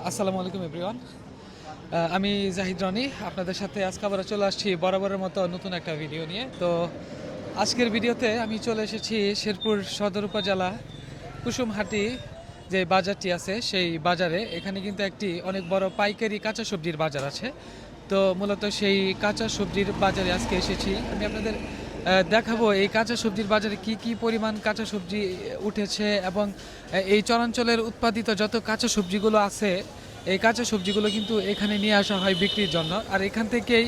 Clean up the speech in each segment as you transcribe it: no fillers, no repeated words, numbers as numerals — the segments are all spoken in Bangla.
আসসালামু আলাইকুম এভরিওয়ান। আমি জাহিদ রনি আপনাদের সাথে আজকে আবার চলে আসছি বরাবরের মতো নতুন একটা ভিডিও নিয়ে। তো আজকের ভিডিওতে আমি চলে এসেছি শেরপুর সদর উপজেলা কুসুমহাটি যে বাজারটি আছে সেই বাজারে। এখানে কিন্তু একটি অনেক বড় পাইকারি কাঁচা সবজির বাজার আছে। তো মূলত সেই কাঁচা সবজির বাজারে আজকে এসেছি। আমি আপনাদের দেখাবো এই কাঁচা সবজির বাজারে কি কি পরিমাণ কাঁচা সবজি উঠেছে এবং এই চরাঞ্চলের উৎপাদিত যত কাঁচা সবজিগুলো আছে এই কাঁচা সবজিগুলো কিন্তু এখানে নিয়ে আসা হয় বিক্রির জন্য। আর এখান থেকেই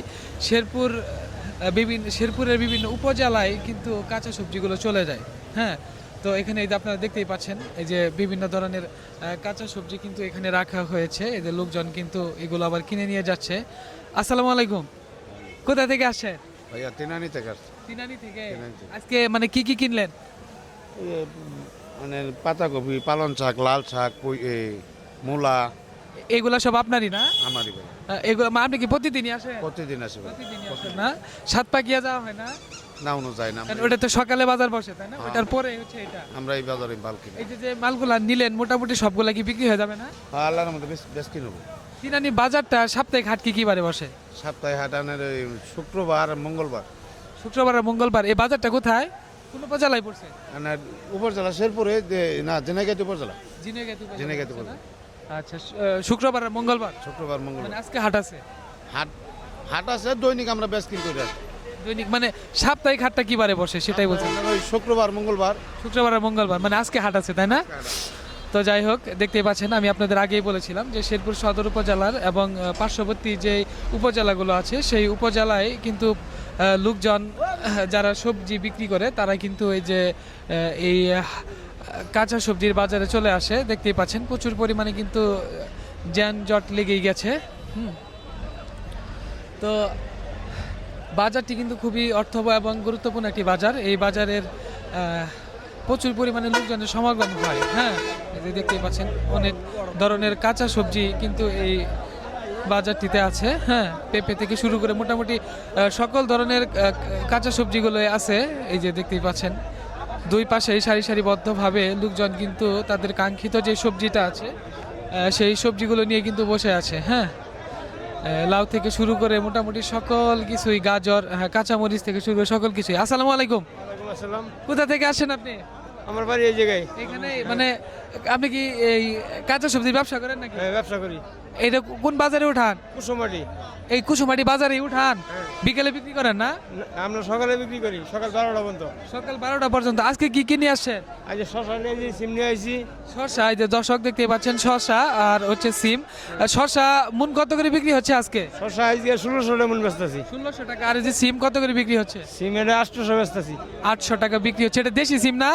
শেরপুরের বিভিন্ন উপজেলায় কিন্তু কাঁচা সবজিগুলো চলে যায়। হ্যাঁ, তো এখানে এই যে আপনারা দেখতেই পাচ্ছেন এই যে বিভিন্ন ধরনের কাঁচা সবজি কিন্তু এখানে রাখা হয়েছে। এই যে লোকজন কিন্তু এগুলো আবার কিনে নিয়ে যাচ্ছে। আসসালামু আলাইকুম, কোথা থেকে আসছেন? ভাইয়া তিনানি থেকে আসছে। তিনানি থেকে। তিনানি থেকে। আজকে মানে কি কি কিনলেন? মানে পাতাকপি, পালং শাক, লাল শাক, মূলা এগুলা সব আপনারই না? আমারই ভাই। এগুলো আপনি কি প্রতিদিনই আসেন? প্রতিদিন আসে ভাই। প্রতিদিনই আসেন না? সাত পাকিয়া যাওয়া হয় না? না অনু যায় না, কারণ ওটা তো সকালে বাজার বসে তাই না? ওটার পরে হচ্ছে এটা। আমরা এই বাজারে মাল কিনি। এই যে যে মালগুলা নিলেন মোটামুটি সবগুলা কি বিক্রি হয়ে যাবে না? আল্লাহর মধ্যে বেশ কিনবো। তিনানি বাজারটা সাপ্তাহিক হাট কি কি বারে বসে? সপ্তাহে হাটানের শুক্রবার আর মঙ্গলবার। শুক্রবার আর মঙ্গলবার। এই বাজারটা কোথায়, কোন উপজেলায় পড়ছে? মানে উপজেলা শেরপুরে না জেনাইগাতি উপজেলা। ঝিনাইগাতি উপজেলা ঝিনাইগাতি পড়ছে না? উপজেলা। আচ্ছা, শুক্রবার আর মঙ্গলবার। শুক্রবার মানে মঙ্গলবার আজকে হাট আছে। হাট আছে, দৈনিক আমরা বেশ কিন করে আসি। দৈনিক মানে সাপ্তাহিক হাটটা কি বারে বসে সেটাই বলছি। ওই শুক্রবার মঙ্গলবার। শুক্রবার আর মঙ্গলবার মানে আজকে হাট আছে তাই না? তো যাই হোক, দেখতেই পাচ্ছেন আমি আপনাদের আগেই বলেছিলাম যে শেরপুর সদর উপজেলার এবং পার্শ্ববর্তী যে উপজেলাগুলো আছে সেই উপজেলায় কিন্তু লোকজন যারা সবজি বিক্রি করে তারা কিন্তু এই যে এই কাঁচা সবজির বাজারে চলে আসে। দেখতেই পাচ্ছেন প্রচুর পরিমাণে কিন্তু যানজট লেগেই গেছে। তো বাজারটি কিন্তু খুবই অর্থবহ এবং গুরুত্বপূর্ণ একটি বাজার। এই বাজারের প্রচুর পরিমাণে লোকজনের সমাগম হয়। হ্যাঁ, এই যে দেখতেই পাচ্ছেন অনেক ধরনের কাঁচা সবজি কিন্তু এই বাজারটিতে আছে। হ্যাঁ, পেঁপে থেকে শুরু করে মোটামুটি সকল ধরনের কাঁচা সবজিগুলো আছে। এই যে দেখতেই পাচ্ছেন দুই পাশেই সারি সারিবদ্ধভাবে লোকজন কিন্তু তাদের কাঙ্ক্ষিত যে সবজিটা আছে সেই সবজিগুলো নিয়ে কিন্তু বসে আছে। হ্যাঁ, লাউ থেকে শুরু করে মোটামুটি সকল কিছুই, গাজর, কাঁচামরিচ থেকে শুরু করে সকল কিছুই। আসসালামু আলাইকুম। আসসালাম। কোথা থেকে আসেন আপনি? আমার বাড়ি এই জায়গায়। এখানে মানে আপনি কি এই কাঁচা সবজির ব্যবসা করেন নাকি? হ্যাঁ, ব্যবসা করি। এটা কোন বাজারে উঠান? কুসুমাটি। এই কুসুমাটি বাজারে উঠান? বিকেলে বিক্রি করেন না? আমরা সকালে বিক্রি করি, সকাল 12টা পর্যন্ত। সকাল 12টা পর্যন্ত। আজকে কি কি নিয়ে আসছেন? আজ শশা নিয়ে আইছি, সিম নিয়ে আইছি। শসা, এই যে দর্শক দেখতে পাচ্ছেন শসা আর হচ্ছে সিম। শসা মন কত করে বিক্রি হচ্ছে আজকে? শশা আজকে 1600 টাকা মন বেচতেছি। 1600 টাকা। আর এই যে সিম কত করে বিক্রি হচ্ছে? সিম এটা 800 বেচতেছি। 800 টাকা বিক্রি হচ্ছে। এটা দেশি সিম না?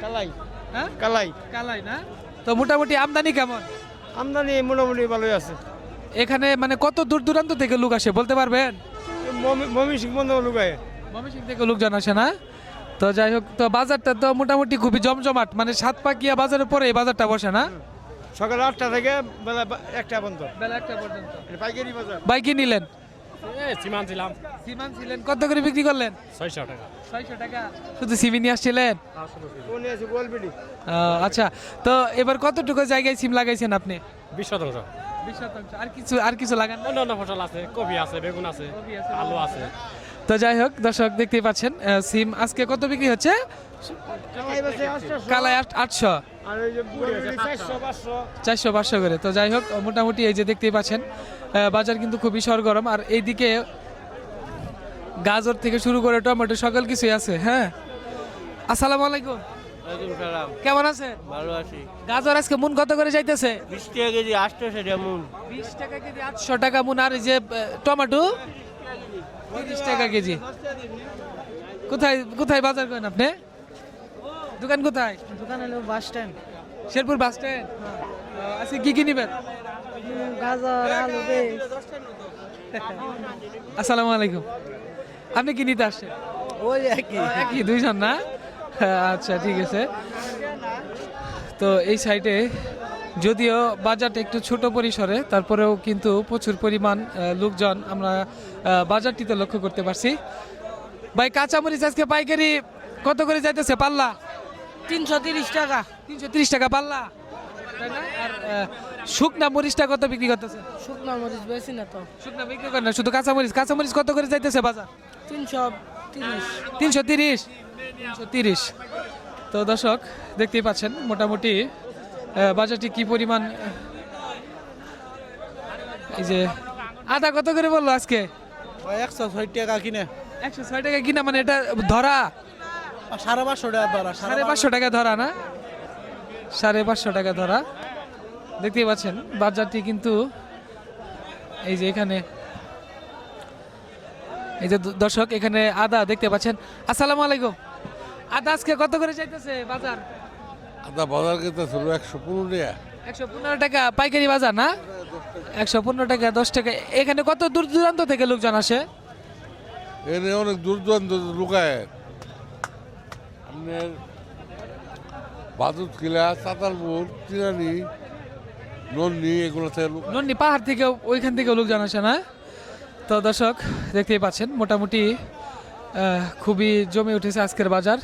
কালাই। হ্যাঁ, কালাই। কালাই না? তো মোটামুটি আমদানি কেমন? আমদানি মোটামুটি ভালোই আছে। এখানে মানে কত দূর দূরান্ত থেকে লোক আসে বলতে পারবেন? মমি সিং বন্ধ লুকায়। ময়মনসিংহ থেকে লোকজন আসে না? তো যাই হোক, তো বাজারটা তো মোটামুটি খুবই জমজমাট, মানে সাতপাকিয়া বাজারের পরে এই বাজারটা বসে না? সকাল 8টা থেকে বেলা 1টা পর্যন্ত। বেলা 1টা পর্যন্ত। এটা পাইকারি বাজার। ভাই কি নিলেন? সিমান ছিলাম সিমান ছিলেন, কত করে বিক্রি করলেন? 600 টাকা। 600 টাকা। শুধু সিমি নিয়ে আসছিলেন? কোন আছে গোলবিডি? আচ্ছা, তো এবার কতটুকু জায়গায় সিম লাগাইছেন আপনি? 20%। 20%। আর কিছু লাগান না? অন্য ফসল আছে, কপি আছে, বেগুন আছে, আলু আছে। তো যাই হোক দর্শক দেখতেই পাচ্ছেন সিম আজকে কত বিক্রি হচ্ছে? কালাই বেচে 800। কালাই 800, আর ওই যে বুড়ি আছে 400 500। 400-500 করে। তো যাই হোক মোটামুটি এই যে দেখতেই পাচ্ছেন বাজার কিন্তু খুবই সরগরম। আর এইদিকে গাজর থেকে শুরু করে টমেটো সকল কিছুই আছে। হ্যাঁ, আসসালামু আলাইকুম। ওয়ালাইকুম সালাম। কেমন আছেন? ভালো আছি। গাজর আজকে মন কত করে যাইতেছে? 20 টাকা কেজি, 800 টাকা মন। 20 টাকা কেজি, 800 টাকা মন। আর এই যে টমেটো 30 টাকা কেজি। কোথায় কোথায় বাজার করেন আপনি? দোকান কোথায়? দোকান হলো bus stand. Sherpur bus stand. আজকে কি কি নিবেন? গাজর, আলু, বেশ। আসসালামু আলাইকুম। আপনি কি নিতে আসছেন? ওই একই। একই, দুইজন না? আচ্ছা ঠিক আছে। তো এই সাইডে যদিও বাজারটা একটু ছোট পরিসরে, তারপরেও কিন্তু প্রচুর পরিমাণ লোকজন আমরা বাজারটিতে লক্ষ্য করতে পারছি। ভাই কাঁচামরিচ আজকে পাইকারি কত করে যাইতেছে পাল্লা? 330 টাকা। 330 টাকা পাল্লা। তাই না? আর শুকনা মরিচটা কত বিক্রি করতেছেন? শুকনো মরিচ বেশি না তো শুকনা বিক্রি করেন না, শুধু কাঁচামরিচ। কাঁচামরিচ কত করে যাইতেছে বাজার? 330 330। 330। তো দর্শক দেখতেই পাচ্ছেন মোটামুটি বাজারটি কি পরিমাণ। এই যে আদা কত করে বললো আজকে? 160 টাকা কিনে 106 টাকা কিনা, মানে এটা ধরা 550 টাকা ধরা 550 টাকা ধরা না? 550 টাকা ধরা। দেখতেই পাচ্ছেন বাজারটি কিন্তু এই যে এখানে, এই যে দর্শক এখানে আদা দেখতে পাচ্ছেন। আসসালামু আলাইকুম। আদা আজকে কত করে চাইতেছে বাজার? আদা বাজার কিনতে ছিল 115 টাকা। 115 টাকা পাইকারি বাজার না? 115 টাকা 10 টাকা। এখানে কত দূর দূরান্ত থেকে লোকজন আসে? এনে অনেক দূর দূরান্ত লুকায় আপনার বাদুত কিলা, চাতালপুর, চিরানি, নন্দি, এগুলো থেকে লোক নন্দি পাহাড় থেকে, ওইখান থেকে লোকজন আসে না? তো দর্শক দেখতেই পাচ্ছেন মোটামুটি খুবই জমে উঠেছে আজকের বাজার।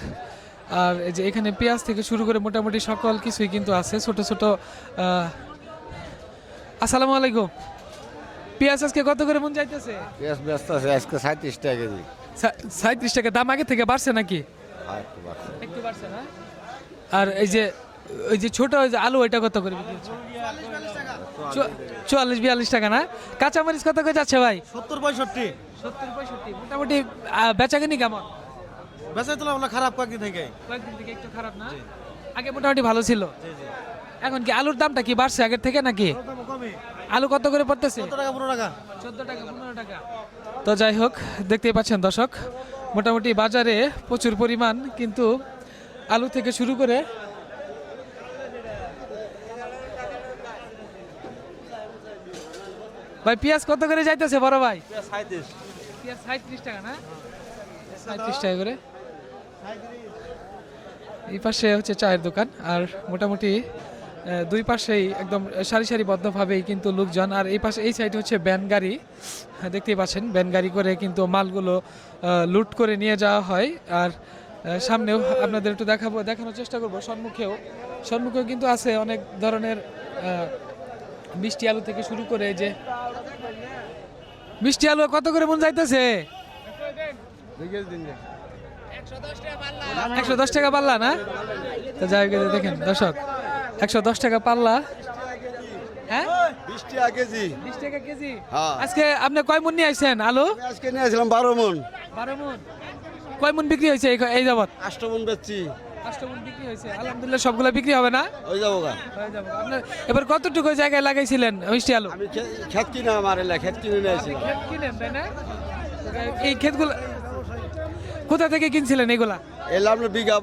আর এই যে এখানে পেঁয়াজ থেকে শুরু করে মোটামুটি সকল কিছুই কিন্তু আছে, ছোট ছোট। আসসালামু আলাইকুম। পেঁয়াজ আজকে কত করে মন যাইতেছে? পেঁয়াজ ব্যস্ত আছে আজকে 37 টাকা কেজি। 37 টাকা। দাম আগে থেকে বাড়ছে নাকি? একটু বাড়ছে না? আর এই যে ওই যে ছোট ওই যে আলু, ওইটা কত করে বিক্রি হচ্ছে? 44-42 টাকা না? কাঁচামরিচ কত করে যাচ্ছে ভাই? 70-65 70-65। মোটামুটি বেচাকেনি কেমন? বেচা তোলা আমরা খারাপ কয়েকদিন থেকে কয়েকদিন থেকে একটু খারাপ না? আগে মোটামুটি ভালো ছিল। এখন কি আলুর দামটা কি বাড়ছে আগের থেকে নাকি? কমে আলু কত করে পড়তেছে? 14 টাকা 15 টাকা 14 টাকা 15 টাকা। তো যাই হোক দেখতেই পাচ্ছেন দর্শক মোটামুটি বাজারে প্রচুর পরিমাণ কিন্তু আলু থেকে শুরু করে ভাই পেঁয়াজ কত করে যাইতেছে বড় ভাই? পেঁয়াজ 37 টাকা না? 37 টাকা করে। এই পাশে হচ্ছে চায়ের দোকান, আর মোটামুটি দুই পাশেই একদম সারি সারিবদ্ধভাবেই কিন্তু লোকজন। আর এই পাশে এই সাইডে হচ্ছে ভ্যান গাড়ি, দেখতেই পাচ্ছেন ভ্যান গাড়ি করে কিন্তু মালগুলো লুট করে নিয়ে যাওয়া হয়। আর সামনেও আপনাদের একটু দেখানোর চেষ্টা করব। সম্মুখেও কিন্তু আছে অনেক ধরনের মিষ্টি আলু থেকে শুরু করে। যে মিষ্টি আলু কত করে মন যাইতেছে? 110 টাকা পাল্লা না? তো যাই হোক দেখেন দর্শক 110 টাকা পাল্লা। হ্যাঁ 20 টাকা কেজি। 20 টাকা কেজি। হ্যাঁ। আজকে আপনি কয় মন নিয়ে আসছেন আলু? আজকে নিয়ে আসলাম 12 মন। 12 মন। কয় মন বিক্রি হয়েছে এই যাবত? 8 মন বেচছি। 8 মন বিক্রি হয়েছে। আলহামদুলিল্লাহ সবগুলো বিক্রি হবে না? হয়ে যাবো গা। হয়ে যাবে। আপনার এবার কতটুকু জায়গায় লাগাইছিলেন মিষ্টি আলু? আমি খেত কিনা আমার এলাকা খেত কিনে নিয়ে আসি। ক্ষেত কিনেন তাই না? এই ক্ষেতগুলো কোথা থেকে কিনছিলেন এগুলা? এলা আপনার বিঘা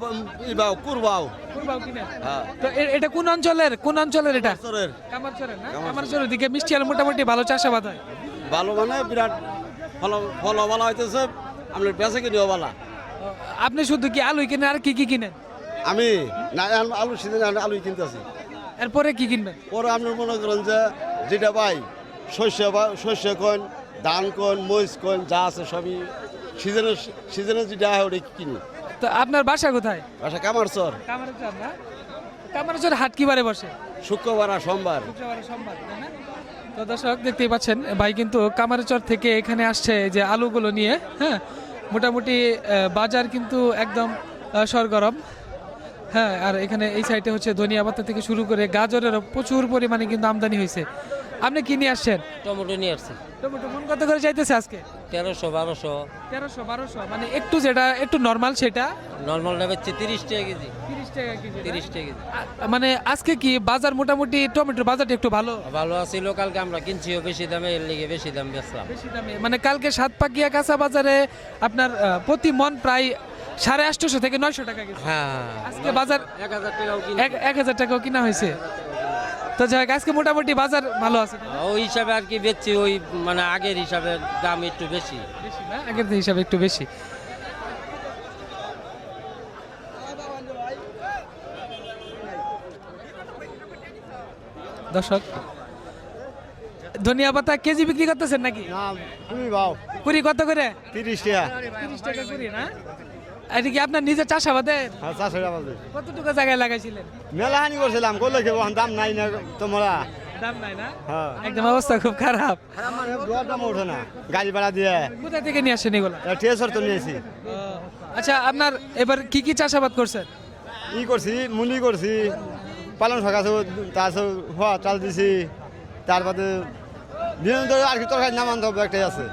ইবাও কুরবাও। কুরবাও কিনেন? হ্যাঁ। তো এটা কোন অঞ্চলের এটা? সরের কামারচরের না? কামারচরের দিকে মিষ্টি আলু মোটামুটি ভালো চাষাবাদ হয়। ভালো মানে বিরাট ফল ভালো হইতেছে। আপনার বেচা কিনিও ভালো। আপনি শুধু কি আলুই কিনেন আর কি কি কিনেন? আমি না আলু সিজনে আলু কিনতেছি। এরপরে কি কিনবেন? পরে আপনার মনে করেন যে যেটা পাই শস্য কোন, ধান কোন, মরিচ কোন, যা আছে সবই সিজনে যেটা হয় ওটা কিনি। তো আপনার বাসা কোথায়? বাসা কামারচর। কামারচর না? কামারচর হাট কি বারে বসে? শুক্রবার আর সোমবার। শুক্রবার আর সোমবার তাই না? তো দর্শক দেখতেই পাচ্ছেন ভাই কিন্তু কামারচর থেকে এখানে আসছে যে আলুগুলো নিয়ে। হ্যাঁ মোটামুটি বাজার কিন্তু একদম সরগরম। হ্যাঁ আর এখানে এই সাইডে হচ্ছে ধনিয়া পাতা থেকে শুরু করে গাজরেরও প্রচুর পরিমাণে কিন্তু আমদানি হয়েছে। আপনি কি নিয়ে আসছেন? টমেটো নিয়ে আসছি টমেটো মন কত করে চাইতেছে আজকে? 1300-1200 1300-1200, মানে একটু যেটা একটু নরমাল সেটা নর্মাল নেবে 30 টাকা কেজি 30 টাকা কেজি না? 30 টাকা কেজি মানে আজকে কি বাজার মোটামুটি টমেটোর বাজারটা একটু ভালো? ভালো আছে। কালকে আমরা কিনছিও বেশি দামে, এর লেগে বেশি দাম বেচলাম। বেশি দামে মানে কালকে সাতপাকিয়া কাঁচা বাজারে আপনার প্রতি মন প্রায় 850 থেকে 900 টাকা গেছে। হ্যাঁ আজকে বাজার 1000 টাকাও কিনি। 1000 টাকাও কিনা হয়েছে। তো যাই হোক, আজকে মোটামুটি বাজার ভালো আছে ওই হিসাবে আর কি বেচছি, ওই মানে আগের হিসাবে দাম একটু বেশি বেশি না? আগের হিসাবে একটু বেশি। দর্শক ধনিয়া পাতা কেজি বিক্রি করতেছেন নাকি? তুমি বাও কুড়ি কত করে? 30 টাকা। 30 টাকা কুড়ি না? এটা কি আপনার নিজের চাষাবাদের? হ্যাঁ চাষের আমাদের কতটুকু জায়গায় লাগাইছিলেন? মেলা হানি করছিলাম করলে কি দাম নাই না তোমরা। দাম নাই না? হ্যাঁ একদম অবস্থা খুব খারাপ। জোয়ার দাম ওঠে না গাড়ি ভাড়া দিয়ে। কোথা থেকে নিয়ে আসেন এগুলো? টিএসআর তো নিয়েছি। আচ্ছা, আপনার এবার কি কি চাষাবাদ করছেন? করছি মুলি করছি, পালন শাক আছে, তারপর হওয়া চাল দিছি, তারপরে বিভিন্ন ধরনের আর কি তরকারি নামান তো একটাই আছে।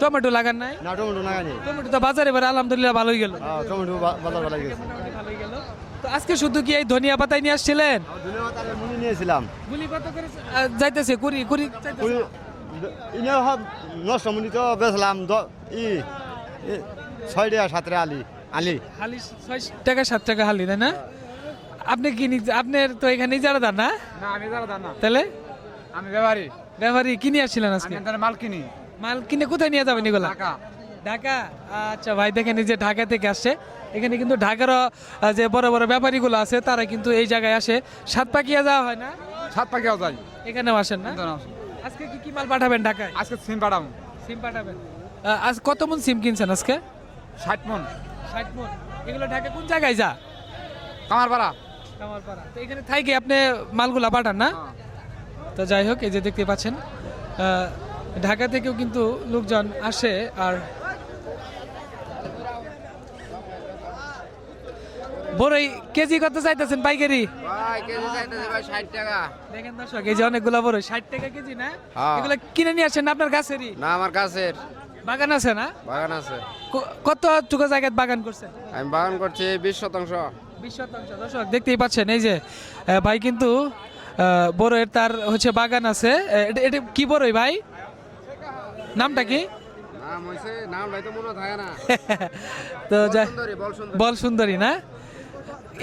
টমেটো লাগান নাই? না টমেটো নাগানি। টমেটো তো বাজারে এবার আলহামদুলিল্লাহ ভালোই গেল। টমেটো বাজার ভালো গেছে। ভালোই গেল। তো আজকে শুধু কি এই ধনিয়া পাতাই নিয়ে আসছিলেন? ধন্যবাদ, আমি মুলি নিয়েছিলাম। গুলি কত করে যাইতেছে? কুড়ি কুড়ি যাইতেছে? ইনে নষ্ট মুলি তো বেচলাম 6 টাকা 7 টাকা আলি। হালি 6 টাকা 7 টাকা হালি, তাই না? আপনি কি আপনার তো এখানে যারা দান না? না আমি যারা দানা, তাহলে আমি ব্যবহারী, ব্যাপারী কি নিয়ে আসছিলেন আজকে? আমি তার মাল কিনি মাল কিনে কোথায় নিয়ে যাবেন এগুলা? টাকা। ঢাকা। আচ্ছা ভাই, দেখেন এই যে ঢাকা থেকে আসছে। এখানে কিন্তু ঢাকারও যে বড় বড় ব্যাপারীগুলো আছে তারা কিন্তু এই জায়গায় আসে। সাতপাকিয়া যাওয়া হয় না? সাত পাখিও যাই। এখানেও আসেন না? আজকে কি কি মাল পাঠাবেন ঢাকায়? আজকে সিম পাঠাম সিম পাঠাবেন। আজ কত মন সিম কিনছেন আজকে? 60 মন। 60 মন। এগুলো ঢাকা কোন জায়গায় যা? কামারপাড়া। কামারপাড়া। তো এখানে থাইকে আপনি মালগুলা পাঠান না? তো যাই হোক, এই যে দেখতে পাচ্ছেন ঢাকা থেকেও কিন্তু লোকজন আসে। আর বড়ই কেজি কত চাইতেছেন পাইকারি? ভাই কেজি চাইতেছে ভাই 60 টাকা। দেখেন দর্শক, এই যে অনেকগুলা বড়ই 60 টাকা কেজি না? হ্যাঁ। এগুলা কিনে নিয়ে আসেন না আপনার গাছেরই? না আমার কাছের বাগান আছে না? বাগান আছে। কতটুকু জায়গায় বাগান করছেন? আমি বাগান করছি 20%। 20%। দর্শক দেখতেই পাচ্ছেন এই যে ভাই কিন্তু বড়ের তার হচ্ছে বাগান আছে। এটা কি বড়ই ভাই? নামটা কি? নাম হইছে, নাম ভাই তো মনে থাকে না। তো যাই, সুন্দরী, বল সুন্দরী। বল সুন্দরী না?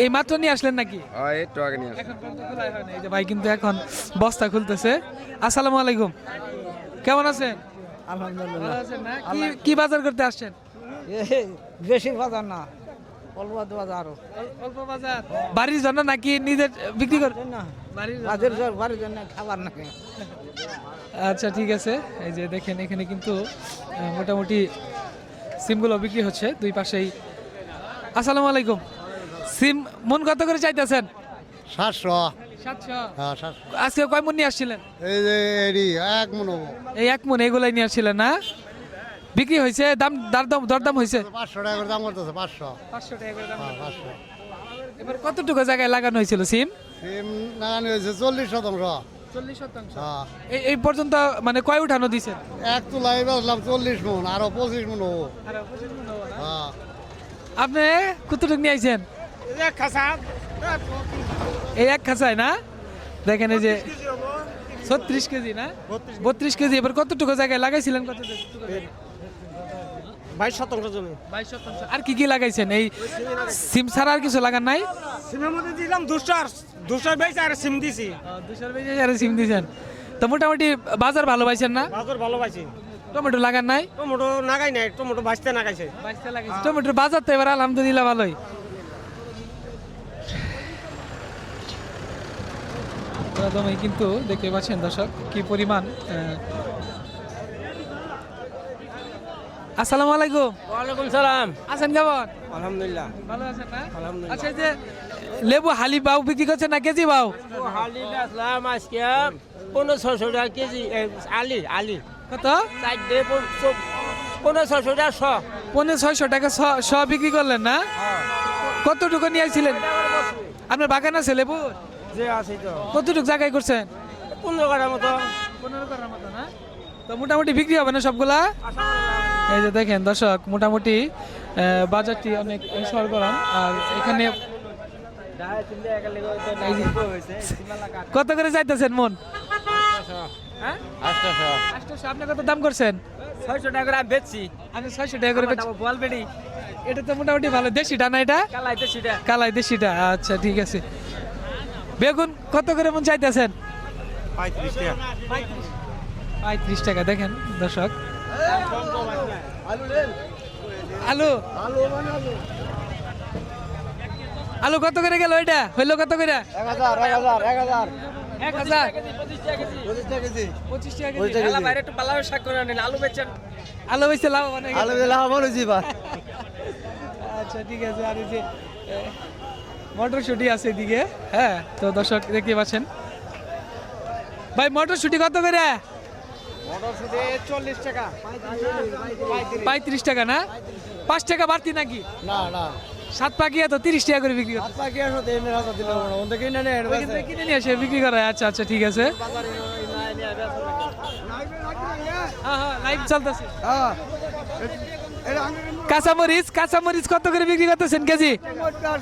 এই মাত্র নিয়ে আসলেন নাকি? হয় একটু আগে নিয়ে আসি। এখন পর্যন্ত খোলাই হয় না। এই যে ভাই কিন্তু এখন বস্তা খুলতেছে। আসসালামু আলাইকুম, কেমন আছেন? আলহামদুলিল্লাহ। ভালো আছেন না? কি বাজার করতে আসছেন? বেশি বাজার না, অল্প বাজার আরো। অল্প বাজার বাড়ির জন্য নাকি নিজের বিক্রি কর? না, বাড়ির জন্য। বাড়ির জন্য খাবার নাকি। আচ্ছা ঠিক আছে, এই যে দেখেন এখানে কিন্তু মোটামুটি সিমগুলো বিক্রি হচ্ছে দুই পাশেই। আসসালামু আলাইকুম। সিম মন কত করে চাইতেছেন? 700। 700। হ্যাঁ 700। আজকে কয় মন নিয়ে আসছিলেন? এই যে এডি 1 মন হবো। এই 1 মন এগুলাই নিয়ে আসছিলেন না? বিক্রি হয়েছে? দরদাম হয়েছে? 500 টাকা করে দাম করতেছে। 500। 500 টাকা করে দাম। হ্যাঁ 500। এবার কতটুকু জায়গায় লাগানো হয়েছিল সিম? সিম লাগানো হয়েছে 40%। 40%। হ্যাঁ এই পর্যন্ত মানে কয় উঠানো দিছেন? এক তুলাই বেচলাম 40 মন, আরো 25 মন হবো। হ্যাঁ আপনি কতটুকু নিয়ে আইছেন? এই এক খাঁচায় না? দেখেন এই যে 36 কেজি না? 32 কেজি। এবার কতটুকু জায়গায় লাগাইছিলেন? কতটুকু? 22% জমি। 22%। আর কি কি লাগাইছেন? এই সিম ছাড়া আর কিছু লাগান নাই? সিমের মধ্যে দিলাম 200 বেচে আর সিম দিছি। 200 বেশি আর সিম দিয়েছেন। তো মোটামুটি বাজার ভালো পাইছেন না? বাজার ভালো পাইছি। টমেটো লাগান নাই? টমেটো নাগাই নাই, টমেটো বাঁচতে নাগাইছে। টমেটোর বাজার তো এবার আলহামদুলিল্লাহ ভালোই। প্রথমেই কিন্তু দেখতে পাচ্ছেন দর্শক কি পরিমাণ। আসসালামু আলাইকুম। ওয়ালাইকুম সালাম। আছেন কেমন? আলহামদুলিল্লাহ। ভালো আছেন না? আলহামদুলিল্লাহ। আচ্ছা, এই যে লেবু হালি বাউ বিক্রি করছেন না কেজি বাউ? হালি বেচলাম আজকে 1500 টাকা কেজি। আলি কত? 1500 টাকা 100। 650 টাকা শ বিক্রি করলেন না? কতটুকু নিয়ে আসছিলেন? আপনার বাগান আছে লেবু? যে আছে তো কতটুকু জায়গায় করছেন? 15 কাটার মতো। 15 করার মতো না? তো মোটামুটি বিক্রি হবে না সবগুলা? এই যে দেখেন দর্শক, মোটামুটি বাজারটি অনেক সরগরম। আর এখানে এই যে কত করে চাইতেছেন মন? হ্যাঁ 800। আপনি কত দাম করছেন? 600 টাকা করে আমি বেচছি। আমি 600 টাকা করে বেচছি। বল বেডি এটা তো মোটামুটি ভালো। দেশিটা না এটা? কালাইতে সেটা। কালাই দেশিটা। আচ্ছা ঠিক আছে। বেগুন কত করে মন চাইতেছেন? 35 টাকা। 35 টাকা। দেখেন দর্শক, আলু আলু কত করে গেল? এটা হইলো কত করে? 1000 1000। 25 টাকা কেজি। 25 টাকা কেজি। আলা বাইরে একটু পালাও শাক করে আনেন। আলু বেচেন। আলু বেচে লাভ অনেক। আলু লাভ বলেছি বা। আচ্ছা ঠিক আছে। আর এই যে মটরশুঁটি আছে এদিকে, হ্যাঁ। তো দর্শক দেখতে পাচ্ছেন ভাই, মটরশুঁটি কত করে? মটরশুঁটি 40 টাকা। 35 টাকা না? 5 টাকা বাড়তি নাকি? না না, সাত পাকিয়া তো 30 টাকা করে বিক্রি করে। হাত পাকি আসো দেন হাজার দিলে না, ওন থেকে কিনে নেন। ওইখান থেকে কিনে নিয়ে এসে বিক্রি করে। আচ্ছা আচ্ছা ঠিক আছে। হ্যাঁ হ্যাঁ, লাইভ চলতেছে। হ্যাঁ, কাঁচামরিচ কত করে বিক্রি করতেছেন কেজি?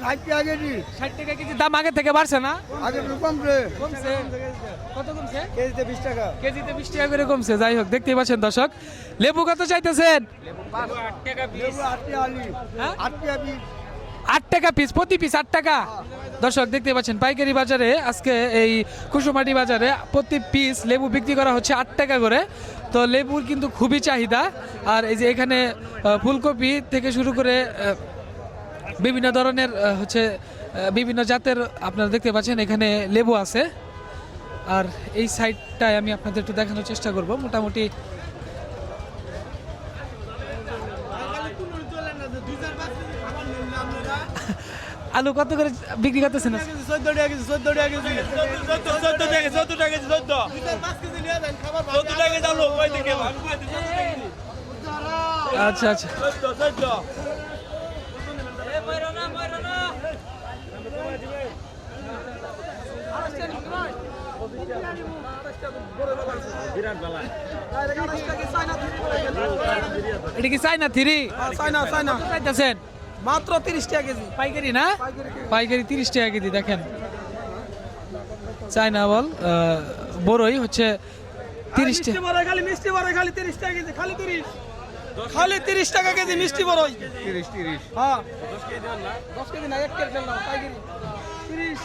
60 টাকা কেজি। 60 টাকা কেজি। দাম আগে থেকে বাড়ছে না? আগে কমছে, কমছে। কত কমছে? কেজিতে 20 টাকা। কেজিতে 20 টাকা করে কমছে। যাই হোক, দেখতেই পাচ্ছেন দর্শক। লেবু কত চাইতেছেন? লেবু 8 টাকা পিস। হ্যাঁ? 8 টাকা পিস। 8 টাকা পিস, প্রতি পিস 8 টাকা। দর্শক দেখতে পাচ্ছেন পাইকারি বাজারে আজকে এই কুসুমাটি বাজারে প্রতি পিস লেবু বিক্রি করা হচ্ছে 8 টাকা করে। তো লেবুর কিন্তু খুবই চাহিদা। আর এই যে এখানে ফুলকপি থেকে শুরু করে বিভিন্ন ধরনের হচ্ছে বিভিন্ন জাতের আপনারা দেখতে পাচ্ছেন এখানে লেবু আছে। আর এই সাইডটায় আমি আপনাদের একটু দেখানোর চেষ্টা করব। মোটামুটি আলু কত করে বিক্রি করতেছেন? 14 টাকা কেজি, 14 টাকা কেজি। 14 টাকা কেজি, 14 টাকা কেজি, 5 কেজি নিয়ে যান, খাবার 14 টাকা কেজি আলু কই থেকে? আমি কই দিই 14 টাকা কেজি। আচ্ছা আচ্ছা। 14 এটা কি চাইনা থ্রি? চাইনা চাইনা চাইতেছেন মাত্র 30 টাকা কেজি। পাইকারি না? পাইকারি 30 টাকা কেজি। দেখেন চাইনা বল বড়ই হচ্ছে 30 টাকা। খালি মিষ্টি বড় খালি 30 টাকা কেজি, খালি 30, খালি 30 টাকা কেজি মিষ্টি বড়। 30 হ্যাঁ 10 কেজি না 1 কেজি না পাইকারি 30।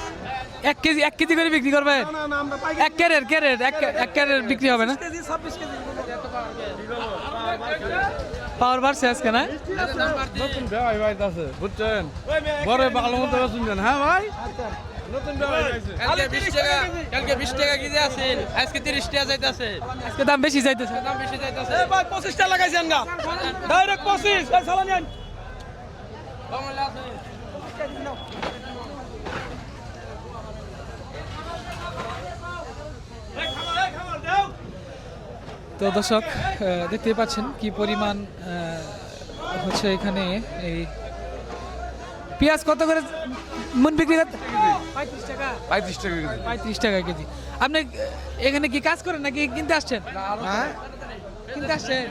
1 কেজি করে বিক্রি করবেন? না না, আমরা পাইকারি এক ক্যারেট বিক্রি হবে না? 20 কেজি 26 কেজি। পাওয়ার বাড়ছে আজকে না? নতুন ভাই ভাই আছে বুঝছেন, বড় ভালো মতো শুনছেন। হ্যাঁ ভাই, নতুন ভাই আছে। কালকে 20 টাকা, কালকে 20 টাকা কেজি আছেন, আজকে 30 টাকা যাইতাছে। আজকে দাম বেশি যাইতেছে। দাম বেশি যাইতাছে। এই ভাই 25 টাকা লাগাইছেন না, ডাইরেক্ট 25। এই সালামি আন। কমলা আছে। তো দর্শক দেখতেই পাচ্ছেন কি পরিমাণ হচ্ছে এখানে এই পেঁয়াজ কত করে মন বিক্রি করতে? 35 টাকা। 35 টাকা কেজি। 35 টাকা কেজি। আপনি এখানে কি কাজ করেন নাকি কিনতে আসছেন? হ্যাঁ কিনতে আসছেন?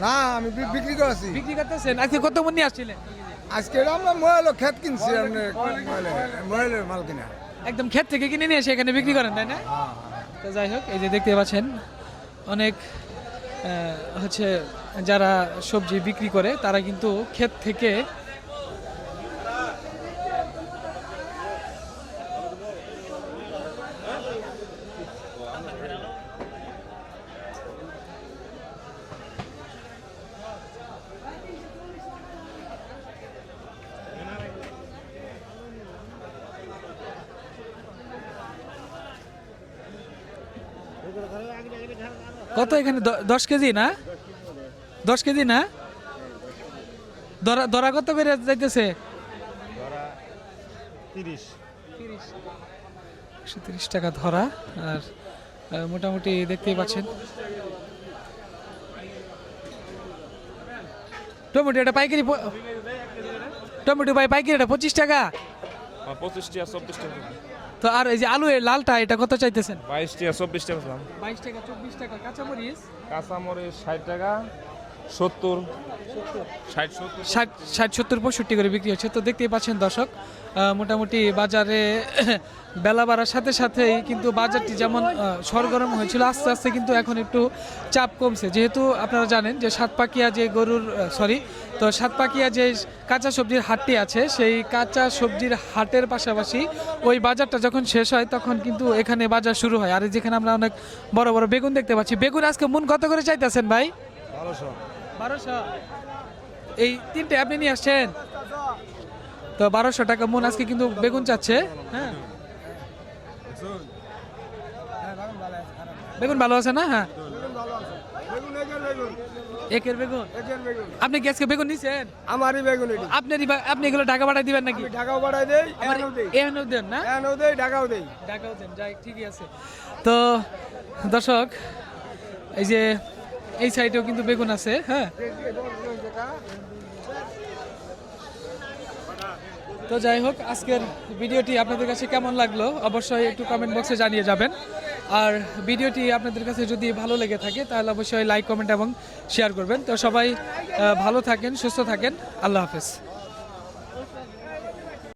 না, আমি বিক্রি করেছি। বিক্রি করতেছেন। আজকে কত মন নিয়ে আসছিলেন? আজকে আমরা মোবাইল ক্ষেত কিনছি, মোবাইলের মাল কিনা। একদম ক্ষেত থেকে কিনে নিয়ে এসে এখানে বিক্রি করেন, তাই না? তো যাই হোক, এই যে দেখতে পাচ্ছেন অনেক হচ্ছে যারা সবজি বিক্রি করে তারা কিন্তু ক্ষেত থেকে কত এখানে 10 কেজি না? 10 কেজি না? দরা কত করে যাইতেছে? 30 টাকা ধরা। আর মোটামুটি দেখতেই পাচ্ছেন টমেটো এটা পাইকারি। টমেটো ভাই পাইকারি এটা 25 টাকা। 25 টাকা 24 টাকা। তো আর এই যে আলু এর লালটা এটা কত চাইতেছেন? 22 টাকা 24 টাকা দাম। 22 টাকা 24 টাকা। কাঁচামরিচ? কাঁচামরিচ 60 টাকা 70 60 70 60 70 65 করে বিক্রি হচ্ছে। তো দেখতেই পাচ্ছেন দর্শক মোটামুটি বাজারে বেলা বাড়ার সাথে সাথেই কিন্তু বাজারটি যেমন সরগরম হয়েছিল, আস্তে আস্তে কিন্তু এখন একটু চাপ কমছে। যেহেতু আপনারা জানেন যে সাতপাকিয়া যে সাতপাকিয়া যে কাঁচা সবজির হাটটি আছে, সেই কাঁচা সবজির হাটের পাশাপাশি ওই বাজারটা যখন শেষ হয় তখন কিন্তু এখানে বাজার শুরু হয়। আর যেখানে আমরা অনেক বড় বড় বেগুন দেখতে পাচ্ছি। বেগুন আজকে মন কত করে চাইতেছেন ভাই? 1200। এই তিনটে আপনি নিয়ে আসছেন তো 1200 টাকা মন আজকে কিন্তু বেগুন চাচ্ছে। হ্যাঁ, বেগুন ভালো আছে না? হ্যাঁ, একের বেগুন আপনি কি আজকে বেগুন নিছেন? আমারই বেগুন এটি আপনি এগুলো ঢাকা পাঠাই দিবেন নাকি? ঢাকাও বাড়াই দেই আবার এখানেও দেই এখানেও দেন না? এখানেও দেই ঢাকাও দেই। ঢাকাও দেন, যাই ঠিকই আছে। তো দর্শক এই যে এই সাইডেও কিন্তু বেগুন আছে, হ্যাঁ। তো যাই হোক, আজকের ভিডিওটি আপনাদের কাছে কেমন লাগলো অবশ্যই একটু কমেন্ট বক্সে জানিয়ে যাবেন। আর ভিডিওটি আপনাদের কাছে যদি ভালো লেগে থাকে তাহলে অবশ্যই লাইক, কমেন্ট এবং শেয়ার করবেন। তো সবাই ভালো থাকেন, সুস্থ থাকেন, আল্লাহ হাফেজ।